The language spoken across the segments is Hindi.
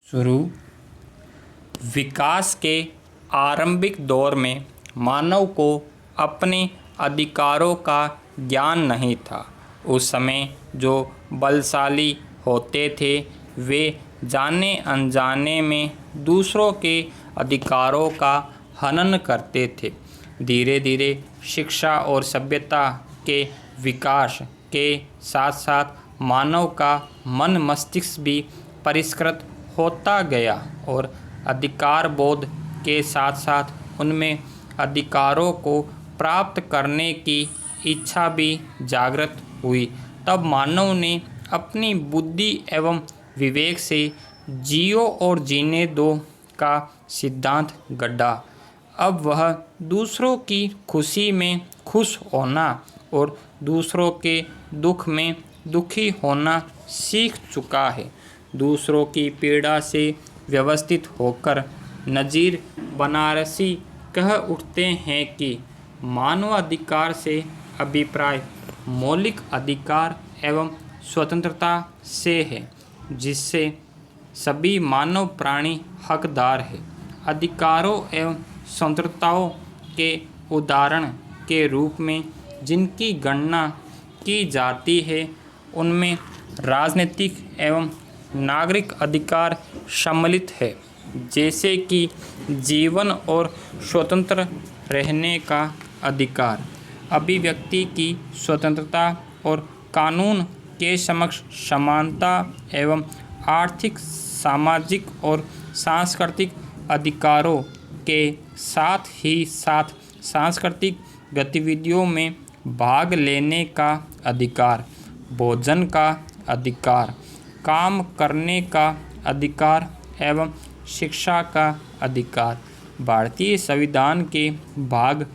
शुरू विकास के आरंभिक दौर में मानव को अपने अधिकारों का ज्ञान नहीं था। उस समय जो बलशाली होते थे वे जाने अनजाने में दूसरों के अधिकारों का हनन करते थे। धीरे धीरे शिक्षा और सभ्यता के विकास के साथ साथ मानव का मन मस्तिष्क भी परिष्कृत होता गया और अधिकार बोध के साथ साथ उनमें अधिकारों को प्राप्त करने की इच्छा भी जागृत हुई। तब मानव ने अपनी बुद्धि एवं विवेक से जियो और जीने दो का सिद्धांत गढ़ा। अब वह दूसरों की खुशी में खुश होना और दूसरों के दुख में दुखी होना सीख चुका है। दूसरों की पीड़ा से व्यवस्थित होकर नज़ीर बनारसी कह उठते हैं कि मानवाधिकार से अभिप्राय मौलिक अधिकार एवं स्वतंत्रता से है, जिससे सभी मानव प्राणी हकदार है। अधिकारों एवं स्वतंत्रताओं के उदाहरण के रूप में जिनकी गणना की जाती है उनमें राजनीतिक एवं नागरिक अधिकार सम्मिलित है, जैसे कि जीवन और स्वतंत्र रहने का अधिकार, अभिव्यक्ति की स्वतंत्रता और कानून के समक्ष समानता एवं आर्थिक, सामाजिक और सांस्कृतिक अधिकारों के साथ ही साथ सांस्कृतिक गतिविधियों में भाग लेने का अधिकार, भोजन का अधिकार, काम करने का अधिकार एवं शिक्षा का अधिकार। भारतीय संविधान के भाग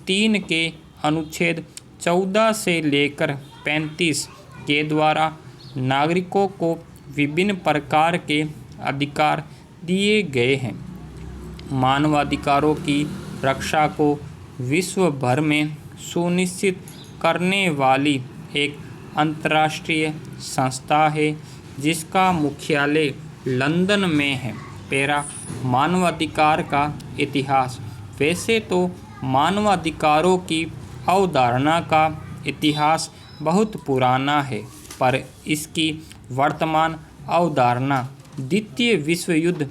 3 के अनुच्छेद 14 से लेकर 35 के द्वारा नागरिकों को विभिन्न प्रकार के अधिकार दिए गए हैं। मानवाधिकारों की रक्षा को विश्व भर में सुनिश्चित करने वाली एक अंतर्राष्ट्रीय संस्था है, जिसका मुख्यालय लंदन में है। पैरा मानवाधिकार का इतिहास। वैसे तो मानवाधिकारों की अवधारणा का इतिहास बहुत पुराना है, पर इसकी वर्तमान अवधारणा द्वितीय विश्व युद्ध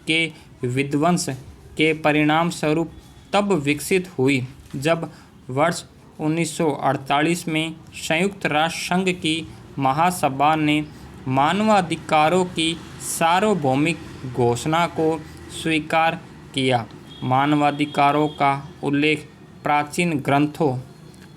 के विध्वंस के परिणाम स्वरूप तब विकसित हुई जब वर्ष 1948 में संयुक्त राष्ट्र संघ की महासभा ने मानवाधिकारों की सार्वभौमिक घोषणा को स्वीकार किया। मानवाधिकारों का उल्लेख प्राचीन ग्रंथों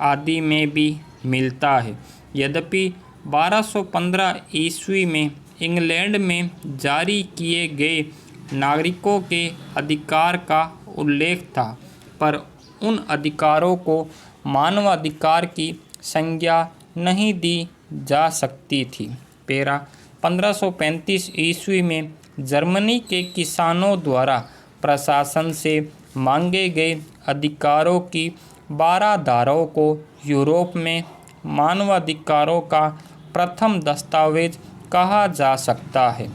आदि में भी मिलता है। यद्यपि 1215 ईस्वी में इंग्लैंड में जारी किए गए नागरिकों के अधिकार का उल्लेख था, पर उन अधिकारों को मानवाधिकार की संज्ञा नहीं दी जा सकती थी। पैरा 1535 ईस्वी में जर्मनी के किसानों द्वारा प्रशासन से मांगे गए अधिकारों की 12 धाराओं को यूरोप में मानवाधिकारों का प्रथम दस्तावेज कहा जा सकता है।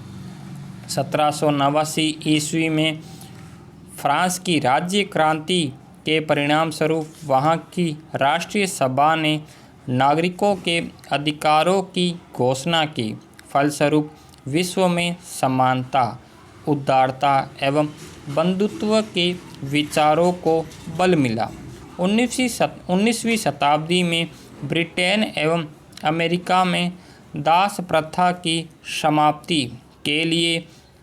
1789 ईस्वी में फ्रांस की राज्य क्रांति के परिणाम स्वरूप वहाँ की राष्ट्रीय सभा ने नागरिकों के अधिकारों की घोषणा की। फलस्वरूप विश्व में समानता, उदारता एवं बंधुत्व के विचारों को बल मिला। 19वीं शताब्दी में ब्रिटेन एवं अमेरिका में दास प्रथा की समाप्ति के लिए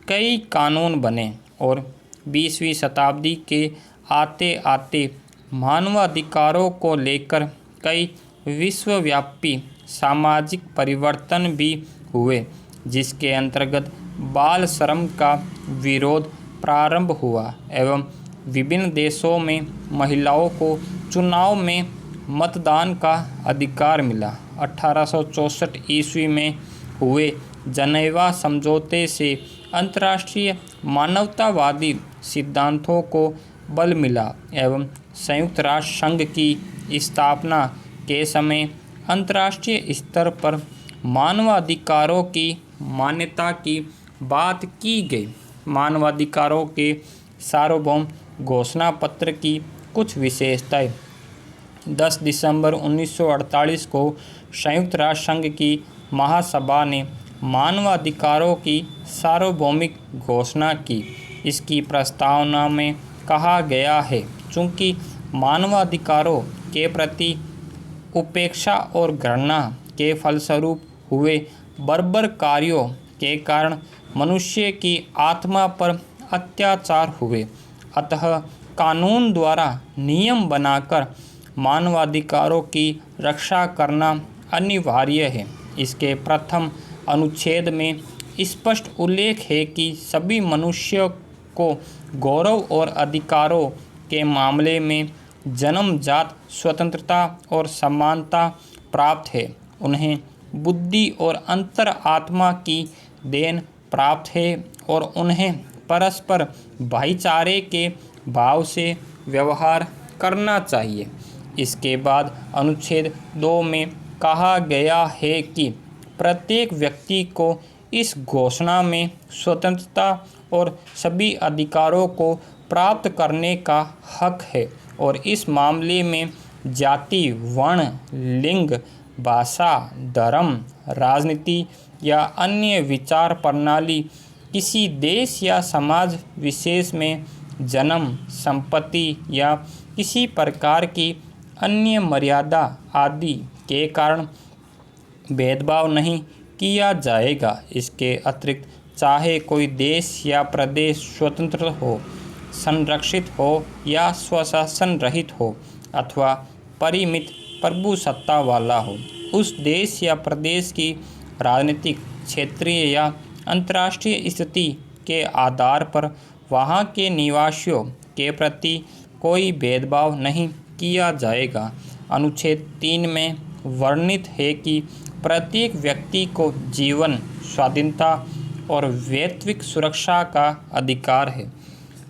कई कानून बने और 20वीं शताब्दी के आते आते मानवाधिकारों को लेकर कई विश्वव्यापी सामाजिक परिवर्तन भी हुए, जिसके अंतर्गत बाल श्रम का विरोध प्रारंभ हुआ एवं विभिन्न देशों में महिलाओं को चुनाव में मतदान का अधिकार मिला। 1864 ईस्वी में हुए जनेवा समझौते से अंतर्राष्ट्रीय मानवतावादी सिद्धांतों को बल मिला एवं संयुक्त राष्ट्र संघ की स्थापना के समय अंतर्राष्ट्रीय स्तर पर मानवाधिकारों की मान्यता की बात की गई। मानवाधिकारों के सार्वभौम घोषणा पत्र की कुछ विशेषताएं। 10 दिसंबर 1948 को संयुक्त राष्ट्र संघ की महासभा ने मानवाधिकारों की सार्वभौमिक घोषणा की। इसकी प्रस्तावना में कहा गया है, चूँकि मानवाधिकारों के प्रति उपेक्षा और घृणा के फलस्वरूप हुए बर्बर कार्यों के कारण मनुष्य की आत्मा पर अत्याचार हुए, अतः कानून द्वारा नियम बनाकर मानवाधिकारों की रक्षा करना अनिवार्य है। इसके प्रथम अनुच्छेद में स्पष्ट उल्लेख है कि सभी मनुष्यों को गौरव और अधिकारों के मामले में जन्मजात स्वतंत्रता और समानता प्राप्त है। उन्हें बुद्धि और अंतर आत्मा की देन प्राप्त है और उन्हें परस्पर भाईचारे के भाव से व्यवहार करना चाहिए। इसके बाद अनुच्छेद 2 में कहा गया है कि प्रत्येक व्यक्ति को इस घोषणा में स्वतंत्रता और सभी अधिकारों को प्राप्त करने का हक है और इस मामले में जाति, वर्ण, लिंग, भाषा, धर्म, राजनीति या अन्य विचार प्रणाली, किसी देश या समाज विशेष में जन्म, संपत्ति या किसी प्रकार की अन्य मर्यादा आदि के कारण भेदभाव नहीं किया जाएगा। इसके अतिरिक्त चाहे कोई देश या प्रदेश स्वतंत्र हो, संरक्षित हो या स्वशासन रहित हो अथवा परिमित प्रभुसत्ता वाला हो, उस देश या प्रदेश की राजनीतिक, क्षेत्रीय या अंतर्राष्ट्रीय स्थिति के आधार पर वहाँ के निवासियों के प्रति कोई भेदभाव नहीं किया जाएगा। अनुच्छेद 3 में वर्णित है कि प्रत्येक व्यक्ति को जीवन, स्वाधीनता और व्यक्तिगत सुरक्षा का अधिकार है।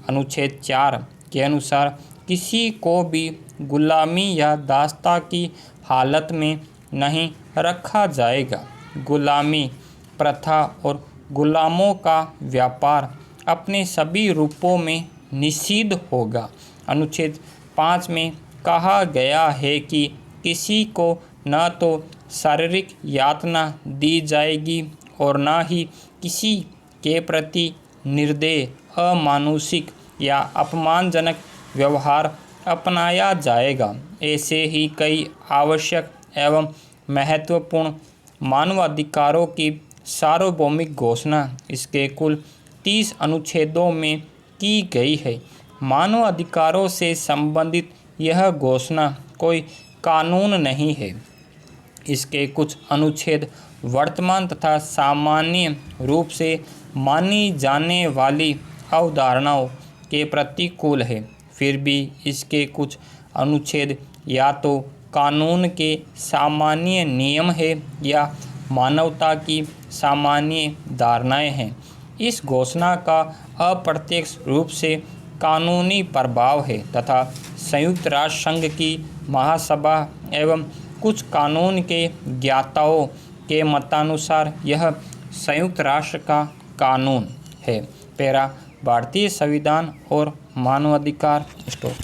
अनुच्छेद 4 के अनुसार किसी को भी गुलामी या दासता की हालत में नहीं रखा जाएगा। गुलामी प्रथा और गुलामों का व्यापार अपने सभी रूपों में निषिद्ध होगा। अनुच्छेद 5 में कहा गया है कि किसी को न तो शारीरिक यातना दी जाएगी और न ही किसी के प्रति निर्दयी, अमानुषिक या अपमानजनक व्यवहार अपनाया जाएगा। ऐसे ही कई आवश्यक एवं महत्वपूर्ण मानवाधिकारों की सार्वभौमिक घोषणा इसके कुल 30 अनुच्छेदों में की गई है। मानवाधिकारों से संबंधित यह घोषणा कोई कानून नहीं है। इसके कुछ अनुच्छेद वर्तमान तथा सामान्य रूप से मानी जाने वाली अवधारणाओं के प्रतिकूल है। फिर भी इसके कुछ अनुच्छेद या तो कानून के सामान्य नियम है या मानवता की सामान्य धारणाएं हैं। इस घोषणा का अप्रत्यक्ष रूप से कानूनी प्रभाव है तथा संयुक्त राष्ट्र संघ की महासभा एवं कुछ कानून के ज्ञाताओं के मतानुसार यह संयुक्त राष्ट्र का कानून है। पैरा भारतीय संविधान और मानवाधिकार स्टॉप।